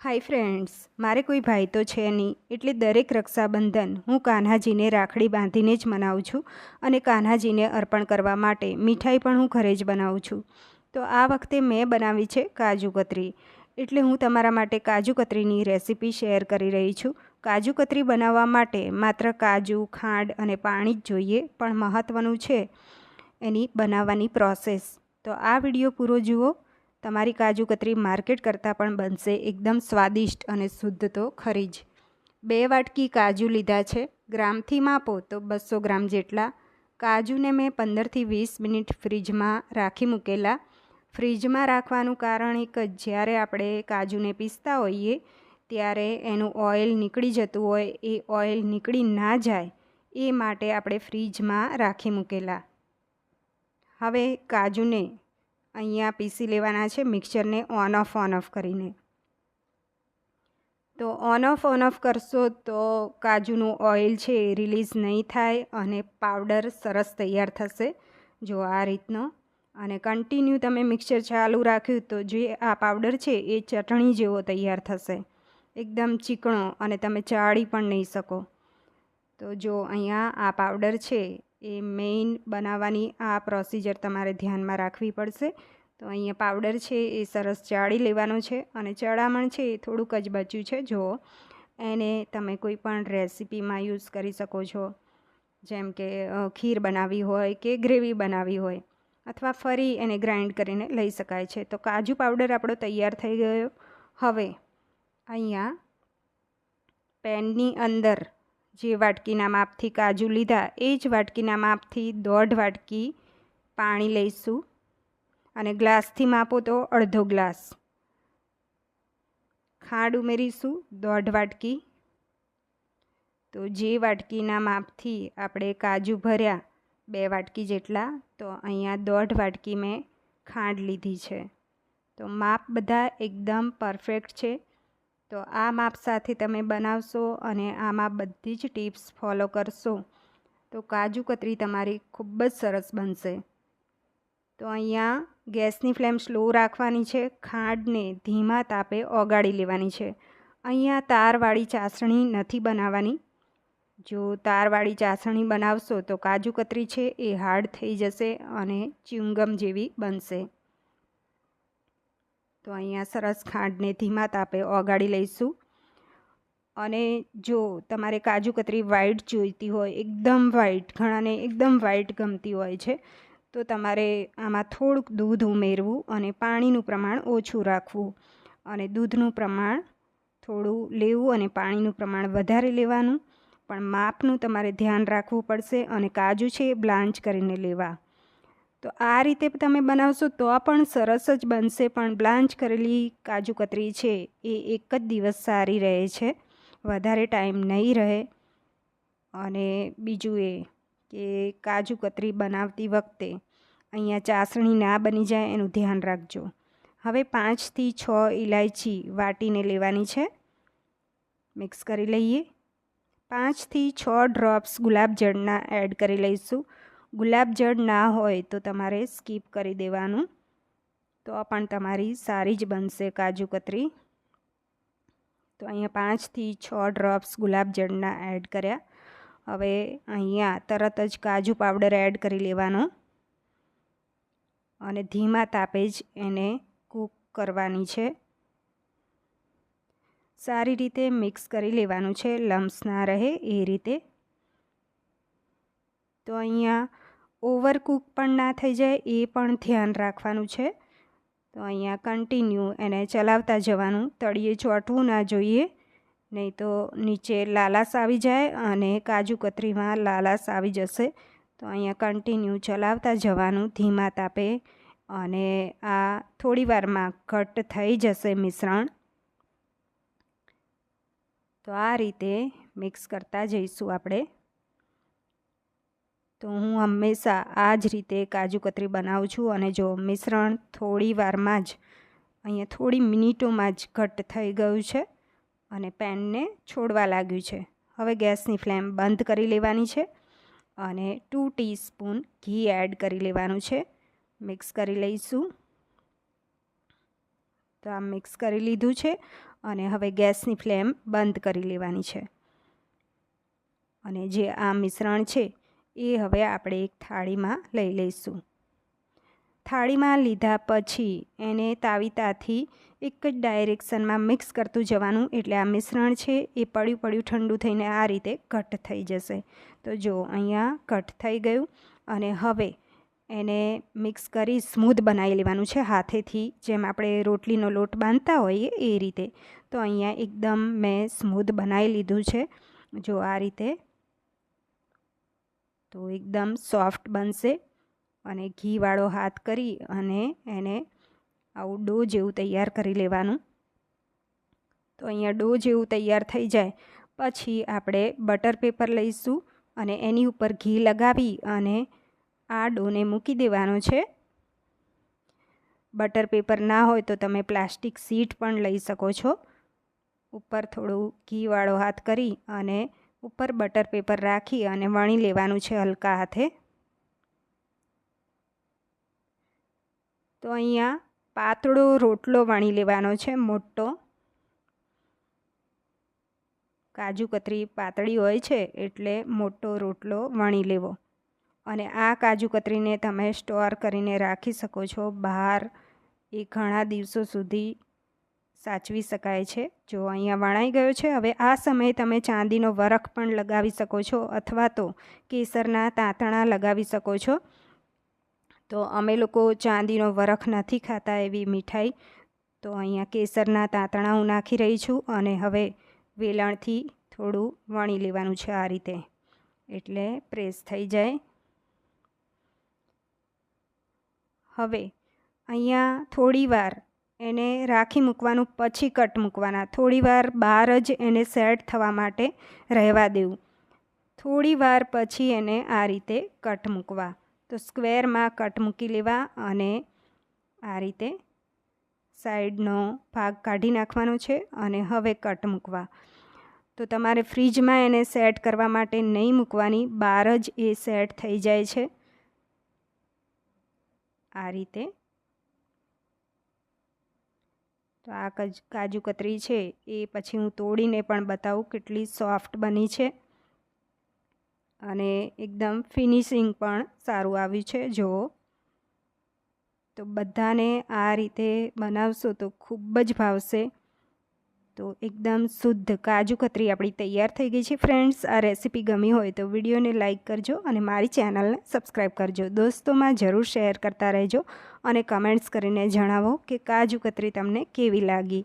Hi friends, મારે કોઈ ભાઈ તો છે નહીં, એટલે દરેક રક્ષાબંધન હું કાન્હાજીને રાખડી બાંધીને જ મનાવું છું અને કાન્હાજીને અર્પણ કરવા માટે મીઠાઈ પણ હું ઘરે જ બનાવું છું. તો આ વખતે મેં બનાવી છે કાજુ કતરી. એટલે હું તમારા માટે કાજુ કતરીની રેસીપી શેર કરી રહી છું. કાજુ કતરી બનાવવા માટે માત્ર કાજુ, ખાંડ અને પાણી જ જોઈએ, પણ મહત્ત્વનું છે એની બનાવવાની પ્રોસેસ. તો આ વિડીયો પૂરો જુઓ. તમારી કાજુ કતરી માર્કેટ કરતાં પણ બનશે એકદમ સ્વાદિષ્ટ અને શુદ્ધ તો ખરી જ. 2 વાટકી કાજુ લીધા છે. ગ્રામથી માપો તો 200 ગ્રામ જેટલા. કાજુને મેં 15થી 20 મિનિટ ફ્રીજમાં રાખી મૂકેલા. ફ્રીજમાં રાખવાનું કારણ એક જ, જ્યારે આપણે કાજુને પીસતા હોઈએ ત્યારે એનું ઓઇલ નીકળી જતું હોય, એ ઓઇલ નીકળી ના જાય એ માટે આપણે ફ્રીજમાં રાખી મૂકેલા. હવે કાજુને અહીંયા પીસી લેવાના છે મિક્સરને ઓન ઓફ કરીને. તો ઓન ઓફ કરશો તો કાજુનું ઓઇલ છે એ રિલીઝ નહીં થાય અને પાવડર સરસ તૈયાર થશે. જો આ રીતનો. અને કન્ટિન્યુ તમે મિક્સર ચાલુ રાખ્યું તો જે આ પાવડર છે એ ચટણી જેવો તૈયાર થશે, એકદમ ચીકણો, અને તમે ચાળી પણ નહીં શકો. તો જો અહીંયા આ પાવડર છે એ મેઇન બનાવવાની આ પ્રોસિજર તમારે ધ્યાનમાં રાખવી પડશે. તો અહીંયા પાવડર છે એ સરસ ચાળી લેવાનો છે, અને ચડામણ છે એ થોડુંક જ બચ્યું છે. જો એને તમે કોઈ પણ રેસીપીમાં યુઝ કરી શકો છો, જેમ કે ખીર બનાવવી હોય કે ગ્રેવી બનાવવી હોય, અથવા ફરી એને ગ્રાઇન્ડ કરીને લઈ શકાય છે. તો કાજુ પાવડર આપણો તૈયાર થઈ ગયો. હવે અહીંયા પેનની અંદર જે વાટકીના માપથી કાજુ લીધા એ જ વાટકીના માપથી 1.5 વાટકી પાણી લઈશું, અને ગ્લાસથી માપો તો અડધો ગ્લાસ. ખાંડ ઉમેરીશું 1.5 વાટકી. તો જે વાટકીના માપથી આપણે કાજુ ભર્યા 2 વાટકી જેટલા, તો અહીંયા 1.5 વાટકી મેં ખાંડ લીધી છે. તો માપ બધા એકદમ પરફેક્ટ છે. તો આ માપ સાથે તમે બનાવશો અને આમાં બધી જ ટિપ્સ ફોલો કરશો તો કાજુ કતરી તમારી ખૂબ જ સરસ બનશે. તો અહીંયા ગેસની ફ્લેમ સ્લો રાખવાની છે. ખાંડને ધીમા તાપે ઓગાળી લેવાની છે. અહીંયા તારવાળી ચાસણી નથી બનાવવાની. જો તારવાળી ચાસણી બનાવશો તો કાજુ કતરી છે એ હાર્ડ થઈ જશે અને ચ્યુંગમ જેવી બનશે. તો અહીંયા સરસ ખાંડને ધીમા તાપે ઓગાળી લઈશું. અને જો તમારે કાજુ કતરી વ્હાઈટ જોઈતી હોય, એકદમ વ્હાઈટ, ઘણાને એકદમ વ્હાઈટ ગમતી હોય છે, તો તમારે આમાં થોડુંક દૂધ ઉમેરવું અને પાણીનું પ્રમાણ ઓછું રાખવું, અને દૂધનું પ્રમાણ થોડું લેવું અને પાણીનું પ્રમાણ વધારે લેવાનું. પણ માપનું તમારે ધ્યાન રાખવું પડશે, અને કાજુ છે એ બ્લાન્ચ કરીને લેવા. તો આ રીતે તમે બનાવશો તો પણ સરસ જ બનશે, પણ બ્લાન્ચ કરેલી કાજુ કતરી છે એ એક જ દિવસ સારી રહે છે, વધારે ટાઈમ નહીં રહે. અને બીજું એ કે કાજુ કતરી બનાવતી વખતે અહીંયા ચાસણી ના બની જાય એનું ધ્યાન રાખજો. હવે 5થી 6 ઇલાયચી વાટીને લેવાની છે. મિક્સ કરી લઈએ. 5થી 6 ડ્રોપ્સ ગુલાબજળના એડ કરી લઈશું. ગુલાબજળ ના હોય તો તમારે સ્કીપ કરી દેવાનું, તો પણ તમારી સારી જ બનશે કાજુ કતરી. તો અહીંયા 5થી 6 ડ્રોપ્સ ગુલાબજળના એડ કર્યા. હવે અહીંયા તરત જ કાજુ પાવડર એડ કરી લેવાનો, અને ધીમા તાપે જ એને કૂક કરવાની છે. સારી રીતે મિક્સ કરી લેવાનું છે, લમ્સ ના રહે એ રીતે. તો અહીંયા ઓવરકૂક પણ ના થઈ જાય એ પણ ધ્યાન રાખવાનું છે. તો અહીંયા કન્ટિન્યુ એને ચલાવતા જવાનું, તળિયે ચોંટવું ના જોઈએ, નહીં તો નીચે લાલાશ આવી જાય અને કાજુ કતરીમાં લાલાશ આવી જશે. તો અહીંયા કન્ટિન્યુ ચલાવતા જવાનું ધીમા તાપે, અને આ થોડી વારમાં ઘટ્ટ થઈ જશે મિશ્રણ. તો આ રીતે મિક્સ કરતા જઈશું આપણે. તો હું હંમેશા આ જ રીતે કાજુ કતરી બનાવું છું, અને જો મિશ્રણ થોડી વારમાં જ, અહીંયા થોડી મિનિટોમાં જ ઘટ્ટ થઈ ગયું છે અને પેનને છોડવા લાગ્યું છે. હવે ગેસની ફ્લેમ બંધ કરી લેવાની છે, અને 2 ટીસ્પૂન ઘી એડ કરી લેવાનું છે. મિક્સ કરી લઈશું. તો આ મિક્સ કરી લીધું છે અને હવે ગેસની ફ્લેમ બંધ કરી લેવાની છે. અને જે આ મિશ્રણ છે એ હવે આપણે એક થાળીમાં લઈ લઈશું. થાળીમાં લીધા પછી એને તાવીતાથી એક જ ડાયરેક્શનમાં મિક્સ કરતું જવાનું, એટલે આ મિશ્રણ છે એ પડ્યું ઠંડુ થઈને આ રીતે ઘટ થઈ જશે. તો જો અહીંયા ઘટ થઈ ગયું અને હવે એને મિક્સ કરી સ્મૂધ બનાવી લેવાનું છે હાથેથી, જેમ આપણે રોટલીનો લોટ બાંધતા હોઈએ એ રીતે. તો અહીંયા એકદમ મેં સ્મૂધ બનાવી લીધું છે, જો આ રીતે. તો એકદમ સોફ્ટ બનશે અને ઘીવાળો હાથ કરી અને એને આવું ડો જેવું તૈયાર કરી લેવાનું. તો અહીંયા ડો જેવું તૈયાર થઈ જાય પછી આપણે બટર પેપર લઈશું અને એની ઉપર ઘી લગાવી અને આ ડોને મૂકી દેવાનો છે. બટર પેપર ના હોય તો તમે પ્લાસ્ટિક શીટ પણ લઈ શકો છો. ઉપર થોડું ઘીવાળો હાથ કરી અને ઉપર બટર પેપર રાખી અને વણી લેવાનું છે હલકા હાથે. તો અહીંયા પાતળો રોટલો વણી લેવાનો છે, મોટો. કાજુ કતરી પાતળી હોય છે એટલે મોટો રોટલો વણી લેવો. અને આ કાજુ કતરીને તમે સ્ટોર કરીને રાખી શકો છો બહાર, એ ઘણા દિવસો સુધી સાચવી શકાય છે. જો અહીંયા વણાઈ ગયો છે. હવે આ સમયે તમે ચાંદીનો વરખ પણ લગાવી શકો છો અથવા તો કેસરના તાંતણા લગાવી શકો છો. તો અમે લોકો ચાંદીનો વરખ નથી ખાતા એવી મીઠાઈ, તો અહીંયા કેસરના તાંતણા હું નાખી રહી છું અને હવે વેલણથી થોડું વણી લેવાનું છે આ રીતે, એટલે પ્રેસ થઈ જાય. હવે અહીંયા થોડી વાર એને રાખી મૂકવાનું, પછી કટ મૂકવાના. થોડી વાર બહાર જ એને સેટ થવા માટે રહેવા દેવું. થોડી વાર પછી એને આ રીતે કટ મૂકવા. તો સ્ક્વેરમાં કટ મૂકી લેવા અને આ રીતે સાઈડનો ભાગ કાઢી નાખવાનો છે અને હવે કટ મૂકવા. તો તમારે ફ્રીજમાં એને સેટ કરવા માટે નહીં મૂકવાની, બહાર જ એ સેટ થઈ જાય છે આ રીતે. તો આ કાજુ કતરી છે એ પછી હું તોડીને પણ બતાવું કેટલી સોફ્ટ બની છે અને એકદમ ફિનિશિંગ પણ સારું આવ્યું છે. જુઓ, તો બધાને આ રીતે બનાવશો તો ખૂબ જ ભાવશે. તો એકદમ શુદ્ધ કાજુ કતરી આપણી તૈયાર થઈ ગઈ છે. ફ્રેન્ડ્સ, આ રેસીપી ગમી હોય તો વિડીયોને લાઇક કરજો અને મારી ચેનલને સબસ્ક્રાઈબ કરજો. દોસ્તોમાં જરૂર શેર કરતા રહેજો અને કમેન્ટ્સ કરીને જણાવો કે કાજુ કતરી તમને કેવી લાગી.